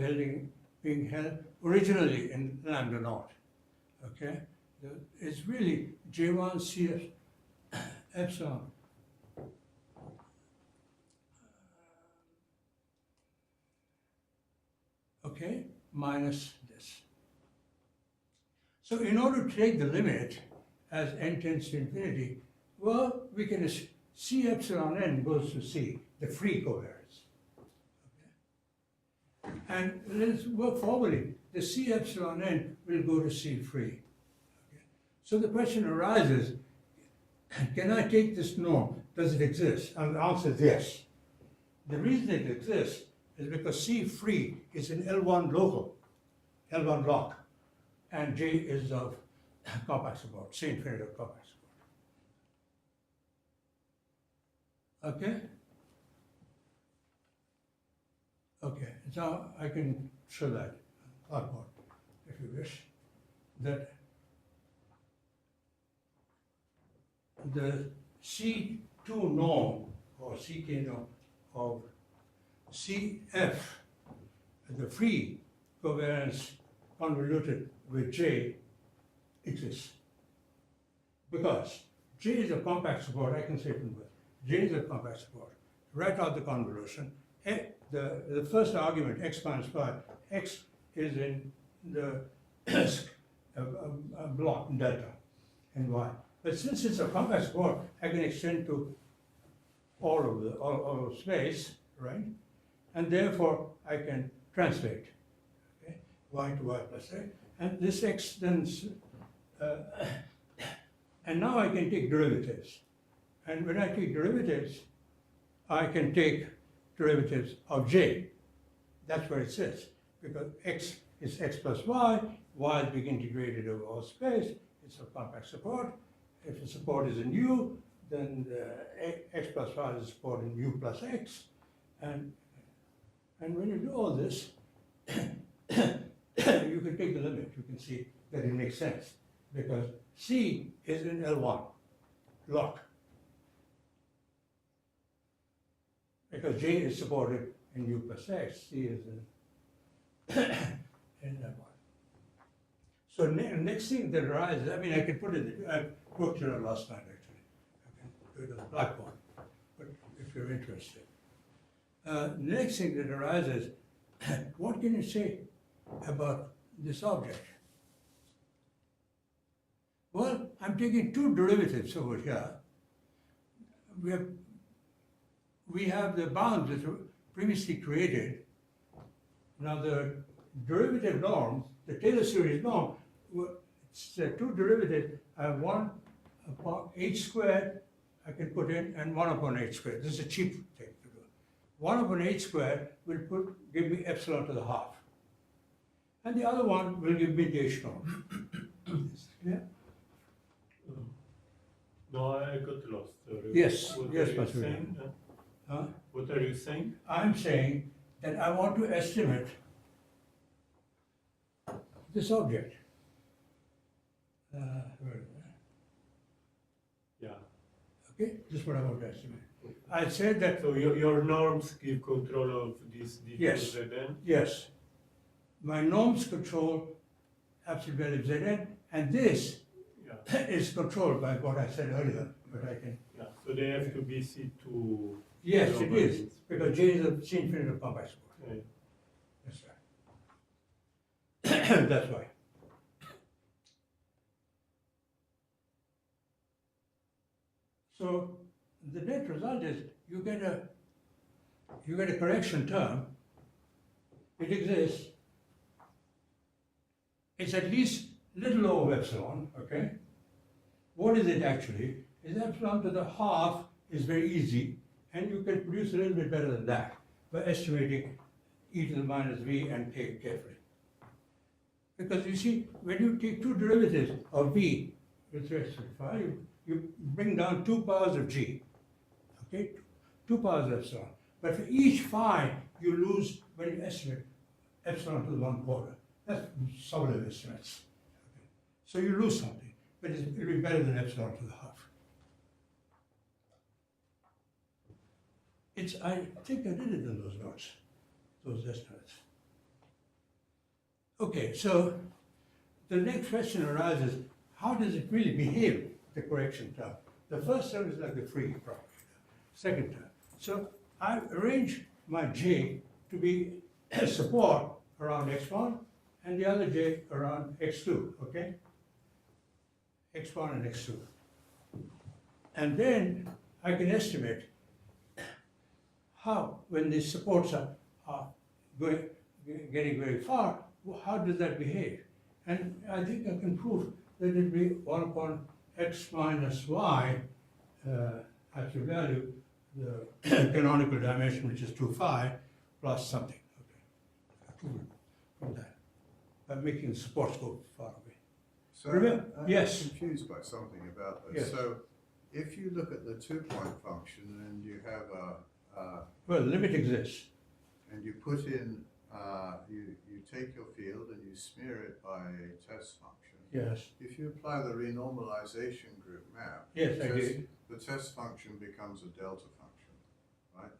being held originally in lambda naught, okay? It's really J1 CS epsilon. Okay, minus this. So in order to take the limit as n tends to infinity, well, we can C epsilon n goes to C, the free covariance. Okay. And let's work forwardly. The C epsilon n will go to C free. Okay. So the question arises, can I take this norm? Does it exist? And the answer is yes. The reason it exists is because C free is an L1 local, L1 block, and J is of compact support, C infinity of compact support. Okay? Okay, so I can show that a lot more, if you wish, that the C2 norm, or CK norm, of CF, the free covariance convoluted with J, exists. Because J is a compact support, I can say it in words. J is a compact support. Write out the convolution. The first argument, x minus pi, x is in the a block delta and y. But since it's a compact support, I can extend to all of space, right? And therefore I can translate, okay, y to y plus x, and this x then, and now I can take derivatives. And when I take derivatives, I can take derivatives of j. That's what it says, because x is x plus y is being integrated over all space, it's a compact support. If the support is in u, then x plus y is support in u plus x. And when you do all this, you can take the limit. You can see that it makes sense, because C is in L1, lock. Because J is supported in u plus x, C is in L1. So next thing that arises, I mean, I can put it, I worked it out last night actually. I can do it on the blackboard, but if you're interested. The next thing that arises, what can you say about this object? Well, I'm taking two derivatives over here. We have the bounds that were previously created. Now the derivative norm, the Taylor series norm, it's two derivatives. I have 1 upon h squared I can put in, and 1 upon h squared. This is a cheap thing to do. 1 upon h squared will give me epsilon to the half. And the other one will give me the h norm. Yeah?
No, I got lost.
Yes,
What
yes,
are you
Pastor.
saying?
Huh?
What are you saying?
I'm saying that I want to estimate this object. Where is that?
Yeah.
Okay, this is what I want to estimate. I said that,
So your norms give control of this d
Yes.
to zn?
yes, my norms control absolute value of Zn, and this
Yeah.
is controlled by what I said earlier, but I can,
Yeah. So they have to be C2.
yes, it
global
is,
units.
because J is a C infinity of compact support.
Yeah.
That's right. That's why. So the net result is you get a correction term. It exists. It's at least little over epsilon, okay? What is it actually? Is epsilon to the half is very easy, and you can produce a little bit better than that by estimating e to the minus v and k carefully. Because you see, when you take two derivatives of v with respect to phi, you bring down 2 powers of g, okay? 2 powers of epsilon. But for each phi, you lose when you estimate epsilon to the 1/4. That's summative estimates. Okay. So you lose something, but it'll be better than epsilon to the half. I think I did it in those notes, those estimates. Okay, so the next question arises, how does it really behave, the correction term? The first term is like the free property, second term. So I arrange my j to be support around x1 and the other j around x2, okay? x1 and x2. And then I can estimate how, when these supports are getting very far, how does that behave? And I think I can prove that it will be 1 upon x minus y absolute value, the canonical dimension, which is 2 phi, plus something. Okay. From that, by making the support go far away.
So
Remember-
I'm
yes.
confused by something about this.
Yes.
So if you look at the 2-point function and you have
Well, limit exists.
and you put in, you take your field and you smear it by a test function.
Yes.
If you apply the renormalization group map,
Yes, I
just-
did.
the test function becomes a delta function, right?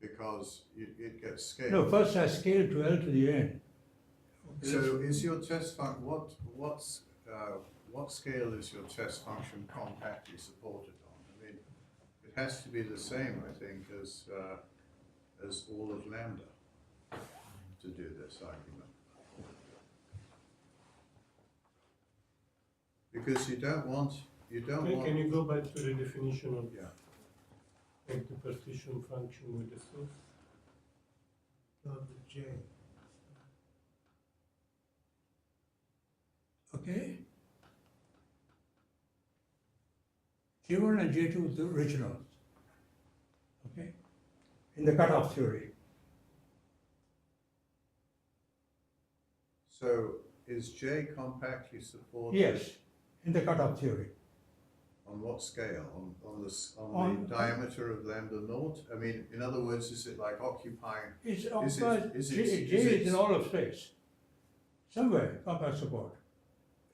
Because it gets scaled.
No, first I scale to L to the n.
So is your test function, what scale is your test function compactly supported on? I mean, it has to be the same, I think, as all of lambda to do this argument. because you don't want,
Can you go back to the definition of
yeah.
like the partition function with the source?
The J.
Okay? J1 and J2 is the original. Okay? In the cutoff theory.
So is J compactly supported?
Yes, in the cutoff theory.
On what scale? On
On-
the diameter of lambda naught? I mean, in other words, is it like occupying?
It's
Is it-
occupied,
is it-
J
is it-
is in all of space. Somewhere, compact support.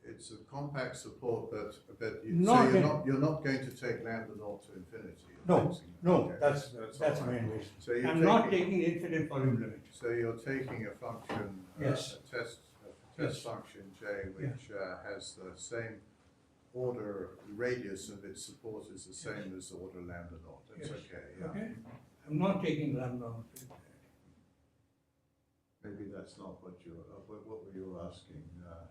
It's a compact support, but so
Not in-
you're not going to take lambda naught to infinity. you're
No,
fixing it.
no,
Okay,
that's
all
my
right.
reason.
So you're
I'm not taking infinite volume limit.
So you're taking a function,
Yes.
a test
Yes.
function J, which has the same order, radius of its support is the same as order lambda naught. That's
Yes.
okay, yeah.
Okay? I'm not taking lambda.
Maybe that's not what what were you asking, Max?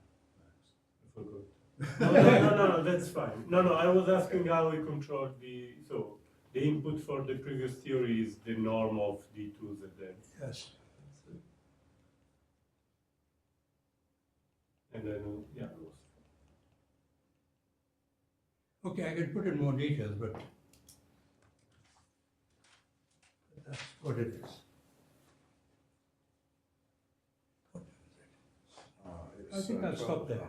I forgot. No, that's fine. No, I was asking how we control the input for the previous theory is the norm of D2ZN.
Yes.
And then, yeah.
Okay, I can put in more details, but that's what it is. I think I'll stop there.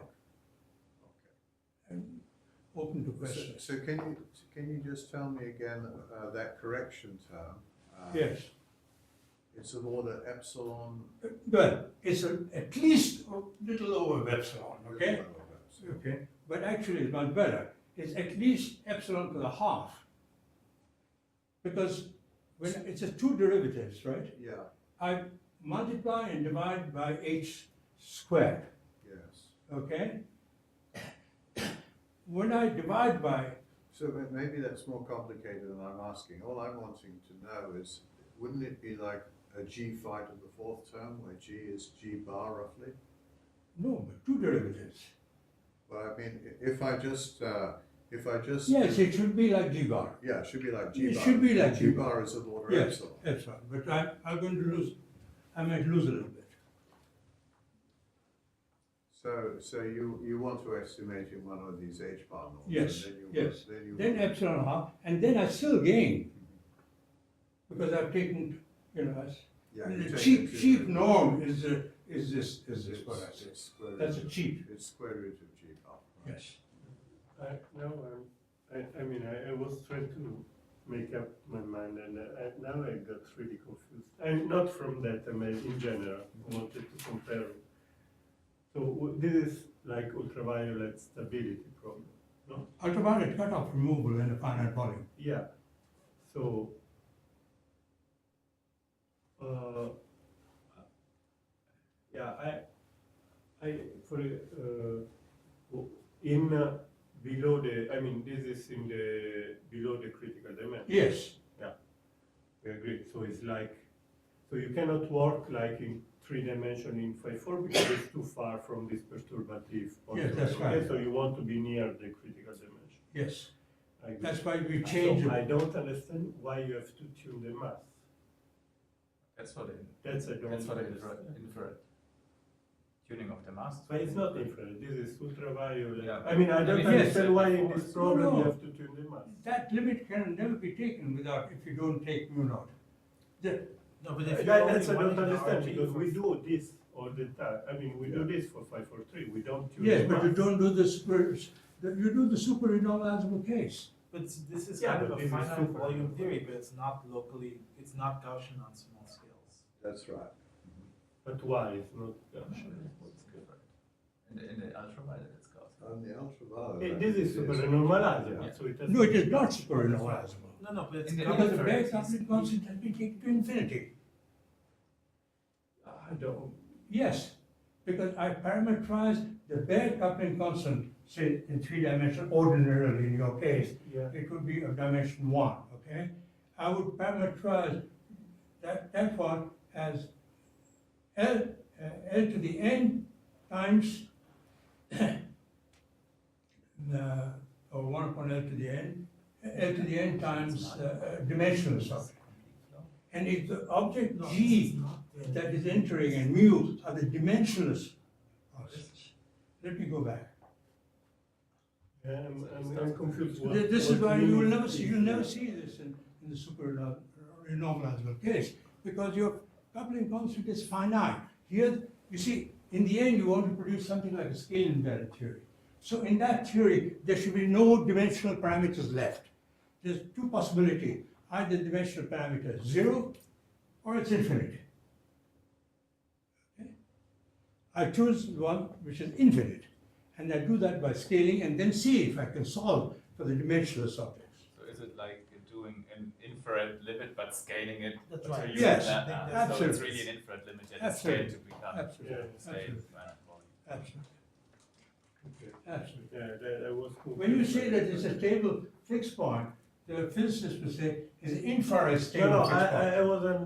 I'm open to questions.
So can you just tell me again, that correction term?
Yes.
It's of order epsilon.
Well, it's at least a little over epsilon, okay? Okay, but actually it's much better. It's at least epsilon to the half. Because when it's a two derivatives, right?
Yeah,
I multiply and divide by h squared,
yes.
okay? When I divide by,
So maybe that's more complicated than I'm asking. All I'm wanting to know is, wouldn't it be like a g phi to the fourth term, where g is g bar roughly?
no, but two derivatives.
Well, I mean, if I just
Yes, it should be like g bar.
yeah, it should be like g
It
bar.
should be like
g
G
bar is of order
Yes,
epsilon.
epsilon, but I'm going to lose, I might lose a little bit.
So you want to estimate in one of these h bar norms?
Yes,
and then you
yes.
Then you
Then epsilon half, and then I still gain. Because I've taken,
yeah,
the
you take
cheap,
it to
cheap
the-
norm is this what I said.
It's square
That's a
root.
cheap.
It's square root of g bar. right?
Yes.
I was trying to make up my mind, and now I got really confused. And not from that, I mean, in general, I wanted to compare. So this is like ultraviolet stability problem, no?
Ultraviolet cutoff removal in a finite volume.
Yeah. So, yeah, in below the, I mean, this is in the below the critical dimension.
Yes,
We agree. So it's like, so you cannot work like in 3 dimension in phi4 because it's too far from this perturbative point.
Yes, that's right.
So you want to be near the critical dimension.
yes.
I agree.
That's why we change
So I
it.
don't understand why you have to tune the mass.
That's for the
That's I don't
that's for the
understand.
infrared tuning of the mass.
But it's not infrared, this is ultraviolet.
Yeah.
I mean, I don't
Yes,
understand why in
before-
this problem
No,
you
no.
have to tune the mass.
That limit can never be taken without, if you don't take mu naught.
No, but if
That's
you're
I
only
don't
wanting the
understand,
RG
because
for-
we do this all the time. I mean, we do this for 543, we don't tune
Yes,
the
but you
mass.
don't do the super, you do the super renormalizable case.
But this is
Yeah,
kind
but
of a
this is
finite
super.
volume theory, but it's not locally, it's not Gaussian on small scales.
That's right.
But why it's not Gaussian?
In the ultraviolet, it's Gaussian.
On the ultraviolet.
Eh,
I
This
think
is
it
super
is.
renormalizable,
Yeah.
so it has.
No, it is not super renormalizable.
No, but it's
In the-
Because the
counter-
bare
he's-
coupling constant has been taken to infinity.
I don't.
Yes, because I parameterize the bare coupling constant, say in 3 dimension ordinarily in your case,
Yeah.
it would be of dimension 1, okay? I would parameterize that one as L to the n times or 1 upon L to the n, L to the n times dimensionless object. And if the object G that is entering and mu are the dimensionless objects. Let me go back.
Yeah, I'm confused.
This is why
means
you'll never see this in the super renormalizable case, because your coupling constant is finite. Here, you see, in the end, you want to produce something like a scale invariant theory. So in that theory, there should be no dimensional parameters left. There's two possibilities. Either the dimensional parameter is 0 or it's infinite. Okay? I choose one which is infinite. And I do that by scaling and then see if I can solve for the dimensionless objects.
So is it like doing an infrared limit but scaling it?
That's
to
right.
use
Yes,
that? So it's
absolutely.
really an infrared limit and
Absolutely.
scale to become
Absolutely.
scale
Absolutely.
volume.
Absolutely.
Okay.
Absolutely.
Yeah, that was confused.
When you say that it's a stable fixed point, the physicists will say it's an infrared stable
No,
fixed point.
I wasn't.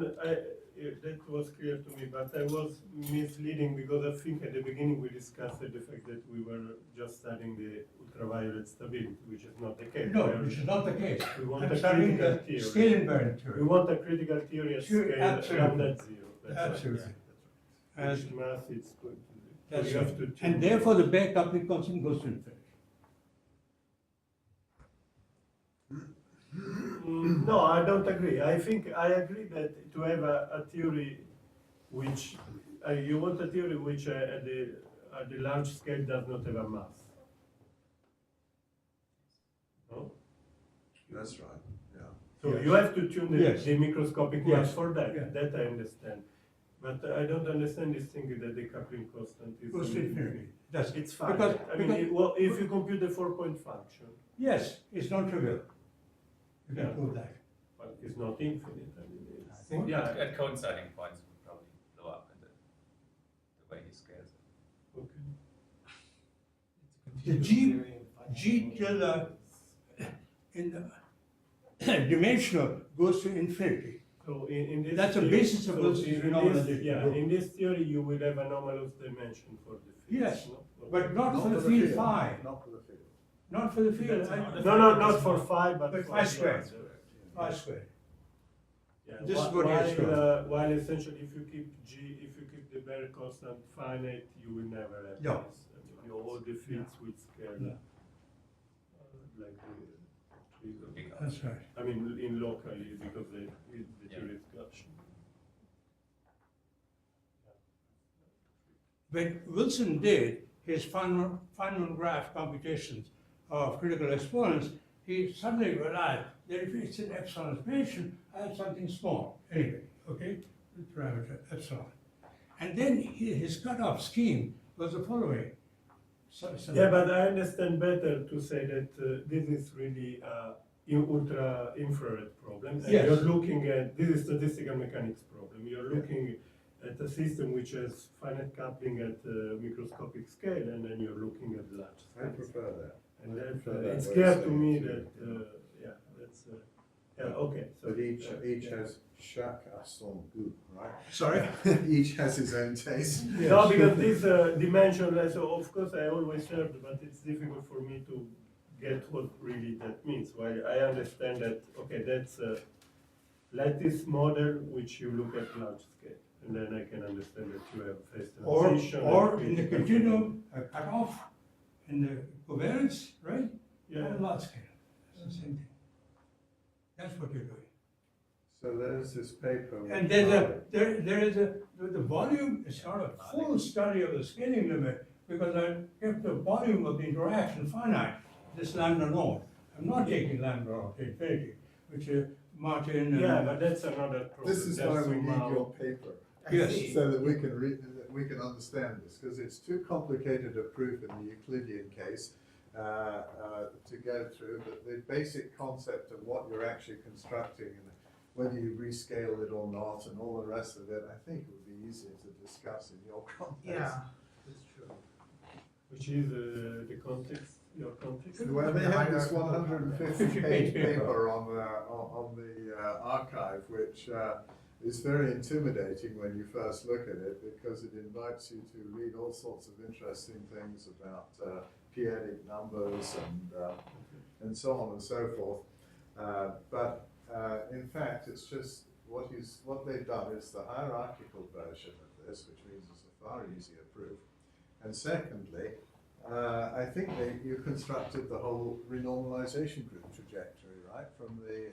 That was clear to me, but I was misleading because I think at the beginning we discussed the fact that we were just studying the ultraviolet stability, which is not the case.
No, which is not the case.
We want
I'm
a
studying
critical
the
theory.
scale invariant
We
theory.
want a critical theory at
Sure,
scale
absolutely.
lambda at 0. That's
Absolutely.
Right. That's right.
And-
Which math it's going to do.
That's
So you have
right.
to choose.
And therefore the Baire coupling constant goes to infinity.
No, I don't agree. I think I agree that to have a theory which you want a theory which at the large scale does not have a mass. No?
That's right, yeah.
So
Yes.
you have to tune
Yes.
the microscopic
Yes.
mass for that.
Yeah.
That I understand. But I don't understand this thing that the coupling constant is.
Goes to infinity. That's
It's fine.
Because,
I mean,
because-
if you compute the 4-point function,
yes, it's non-trivial. You can
Yeah.
prove that.
but it's not infinite. I mean,
I
it's,
think
yeah.
at coinciding points it would probably blow up in the way he scales it.
Okay.
The G tilde in the dimensional goes to infinity.
So in this
That's the
theory-
basis of
so
those
in
phenomena
this-
that you
Yeah,
do.
in this theory you will have anomalous dimension for the field.
Yes,
no?
but not for the
for
field phi.
Not for the field.
Not for the field.
That's another-
No, not for phi, but
But
for
phi
the
squared.
other.
Phi squared.
Yeah,
This is
whi-
what he has shown.
while essentially if you keep the Baire constant finite, you will never have
Yeah.
this. I mean, all the fields will scale
Yeah.
like the
That's right.
I mean, in locally because the
Yeah.
theory is Gaussian.
When Wilson did his Feynman graph computations of critical exponents, he suddenly realized that if it's an epsilon expansion, I have something small, anyway, okay, the parameter epsilon. And then his cutoff scheme was the following.
Yeah, but I understand better to say that this is really ultra infrared problem. And
Yes.
you're looking at, this is statistical mechanics problem. You're looking at a system which has finite coupling at microscopic scale, and then you're looking at large
I
scale.
prefer that.
And
I
that,
prefer that
it's
way
clear
of
to
saying
me
it,
that,
too.
yeah, that's, okay. So,
But each has chaque à son goût, right?
Sorry?
Each has his own taste.
No, because this dimension, so of course I always heard, but it's difficult for me to get what really that means. While I understand that, okay, that's a lattice model which you look at large scale, and then I can understand that you have phase transition.
Or
and
in the
critical-
continuum, a cutoff, in the covariance, right?
Yeah.
On large scale, it's the same thing. That's what you're doing.
So there's this paper.
And the volume is not a full study of the scaling limit, because I kept the volume of the interaction finite, this lambda naught. I'm not taking lambda naught to infinity, which Martin.
Yeah, but that's another problem.
This is why
That's
we need
somehow-
your paper,
Yes.
so that we can understand this, because it's too complicated a proof in the Euclidean case to go through. But the basic concept of what you're actually constructing and whether you rescale it or not, and all the rest of it, I think would be easier to discuss in your context.
Yeah, that's true.
Which is the context, your context?
Well, they have this 150 page
50-page paper.
paper on the archive, which is very intimidating when you first look at it, because it invites you to read all sorts of interesting things about p-adic numbers and so on and so forth. But in fact, it's just what they've done is the hierarchical version of this, which means it's a far easier proof. And secondly, I think you constructed the whole renormalization group trajectory, right? From the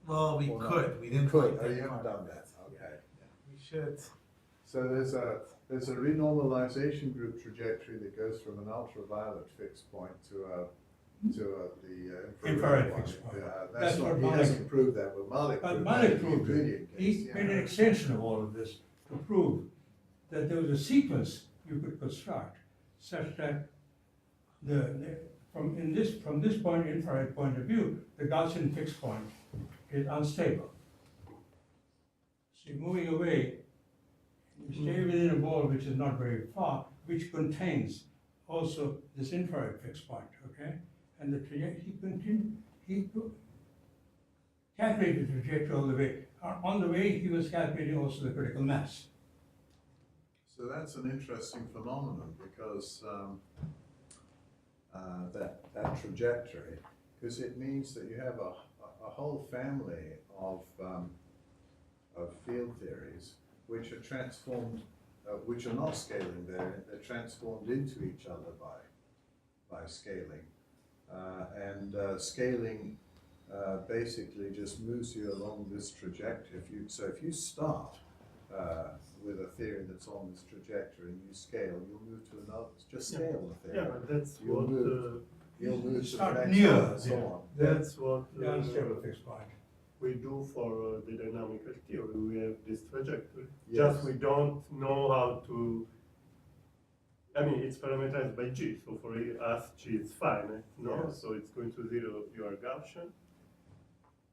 Well, we
Or not.
could. We didn't.
Could.
quite
Oh,
get
you haven't
far
done
with
that.
it.
Okay.
Yeah, we should.
So there's a renormalization group trajectory that goes from an ultraviolet fixed point to the
Infrared
one.
fixed point.
That's
That's
not,
what
he
Malik-
hasn't proved that, but Malik
But
proved
Malik
that in the
proved it.
ingredient
He
case.
made an extension of all of this to prove that there was a sequence you could construct such that from this point, infrared point of view, the Gaussian fixed point is unstable. So you're moving away, you stay within a ball which is not very far, which contains also this infrared fixed point, okay? And the trajectory, he calculated the trajectory all the way. On the way, he was calculating also the critical mass.
So that's an interesting phenomenon because that trajectory, because it means that you have a whole family of field theories which are transformed, which are not scaling there, they're transformed into each other by scaling. Scaling basically just moves you along this trajectory. If you start with a theory that's on this trajectory and you scale, you'll move to another, just scale the theory.
Yeah, but that's
You'll
what
move to the
Start
next
near,
one and so
yeah.
on.
that's what
The unstable fixed point.
we do for the dynamical theory. We have this trajectory.
Yes.
Just we don't know how to. I mean, it's parameterized by G, so for us G is finite, no?
Yes.
So it's going to 0, you are Gaussian.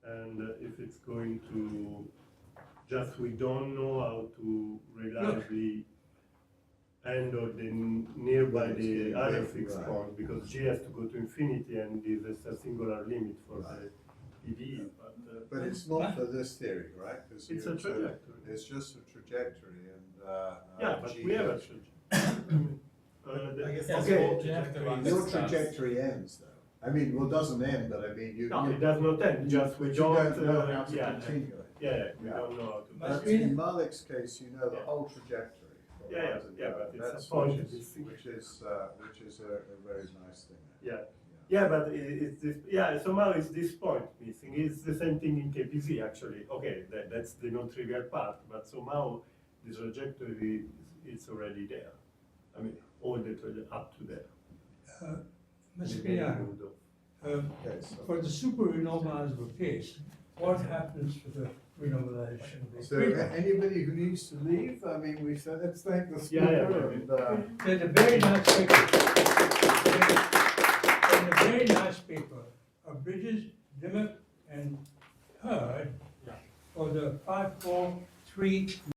And if it's going to, just we don't know how to reliably end or the nearby
Right,
the
yeah,
other
right,
fixed
right.
point, because G has to go to infinity and there's a singular limit for
Right.
the PDE.
But it's not for this theory, right? 'Cause
It's
you-
a trajectory.
It's just a trajectory and.
Yeah, but
G
we have a
is-
trajectory.
I guess
Yeah,
that's
so
all
you have to run
Your
this stuff.
trajectory ends though. I mean, well, it doesn't end, but I mean, you.
No,
you-
it does not end, just we
but
don't,
you don't know how to
yeah,
continue it.
yeah, we
Yeah.
don't know how to.
Must
But
be-
in Malik's case, you know the
Yeah.
whole trajectory. from
Yeah, yeah,
one to the
yeah,
other.
but it's a
That's
point
which
of
is,
this
which is a very nice thing.
Yeah. Yeah, but it's this, yeah, somehow it's this point missing. It's the same thing in KPZ actually. Okay, that's the non-trivial part, but somehow the trajectory is already there. I mean, all the up to there.
Mr.
The
Pignano,
neighborhood of-
Okay, so.
for the super renormalizable case, what happens to the renormalization of the
So
equation?
anybody who needs to leave, I mean, we said, let's thank the
Yeah, yeah,
speaker
yeah.
and,
There's a very nice paper. There's a very nice paper of Bridges, Dimmock, and Hurd for the 543